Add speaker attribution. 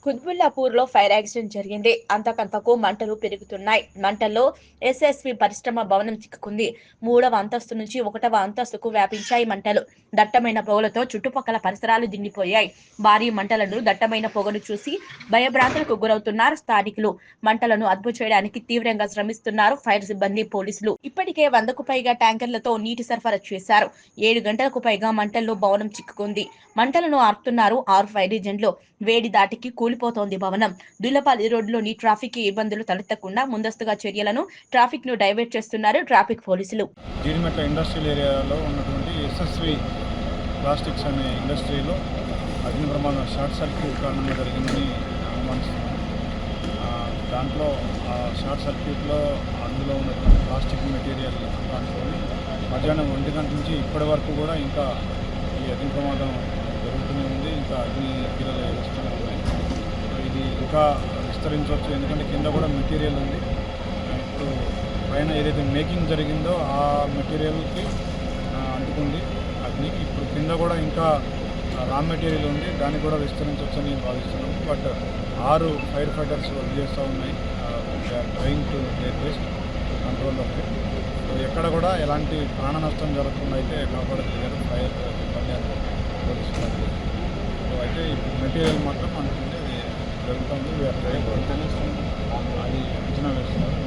Speaker 1: కుత్బుల్లాపూర్లో fire accident జరిగింది. అంతకంతకు మంటలు పెరుగుతున్నాయి. మంటల్లో ఎస్ఎస్వి పరిశ్రమ భవనం చిక్కుకుంది. 3వ అంతస్తు నుంచి 1వ అంతస్తుకు వ్యాపించాయి మంటలు. దట్టమైన పొగలతో చుట్టుపక్కల పరిసరాలు దిండిపోయాయి. భారీ మంటలను, దట్టమైన పొగను చూసి భయభ్రాంతులకు గురవుతున్నారు స్థానికులు. మంటలను అదుపు చేయడానికి తీవ్రంగా శ్రమిస్తున్నారు ఫైర్ సిబ్బంది, పోలీసులు. ఇప్పటికే 100కు పైగా ట్యాంకర్లతో నీటి సరఫరా చేశారు. 7 గంటలకు పైగా మంటల్లో భవనం చిక్కుకుంది. మంటలను ఆర్పుతున్నారు 6 ఫైర్ ఇంజన్లు. వేడి దాటికి కూలిపోతోంది భవనం. దుల్లపల్లి రోడ్డులోని ట్రాఫిక్ ఇబ్బందులు తలెత్తకుండా ముందస్తుగా చర్యలను, ట్రాఫిక్ ను డైవర్ట్ చేస్తున్నారు ట్రాఫిక్ పోలీసులు.
Speaker 2: జీడిమెట్ల ఇండస్ట్రియల్ ఏరియాలో ఉన్నటువంటి ఎస్ఎస్వి ప్లాస్టిక్స్ అనే ఇండస్ట్రీలో అగ్ని ప్రమాదం షార్ట్ సర్క్యూట్ కారణంగా జరిగిందని అనుమానిస్తున్నాం. దాంట్లో ఆ షార్ట్ సర్క్యూట్లో అందులో ఉన్నటువంటి ప్లాస్టిక్ మెటీరియల్ అనుకొని మధ్యాహ్నం 1 గంటల నుంచి ఇప్పటి వరకు కూడా ఇంకా ఈ అగ్ని ప్రమాదం జరుగుతూనే ఉంది. ఇంకా అగ్ని కీలలు వస్తూనే ఉన్నాయి. ఇది ఇంకా విస్తరించవచ్చు, ఎందుకంటే కింద కూడా మెటీరియల్ ఉంది. ఇప్పుడు పైన ఏదైతే మేకింగ్ జరిగిందో ఆ మెటీరియల్కి అంటుకుంది అగ్నికి. ఇప్పుడు కింద కూడా ఇంకా రా మెటీరియల్ ఉంది, దాన్ని కూడా విస్తరించవచ్చని భావిస్తున్నాము. బట్ 6 ఫైర్ ఫైటర్స్ వర్క్ చేస్తూ ఉన్నాయి. Train to get based control of it. So ఎక్కడ కూడా ఎలాంటి ప్రాణ నష్టం జరగకుండా అయితే కాపాడగలిగారు ఫైర్ సిబ్బంది, పోలీసులు. సో అయితే ఇప్పుడు మెటీరియల్ మాత్రం అనుకుంటే అది జరుగుతుంది. అది అంచనా వేస్తున్నారు.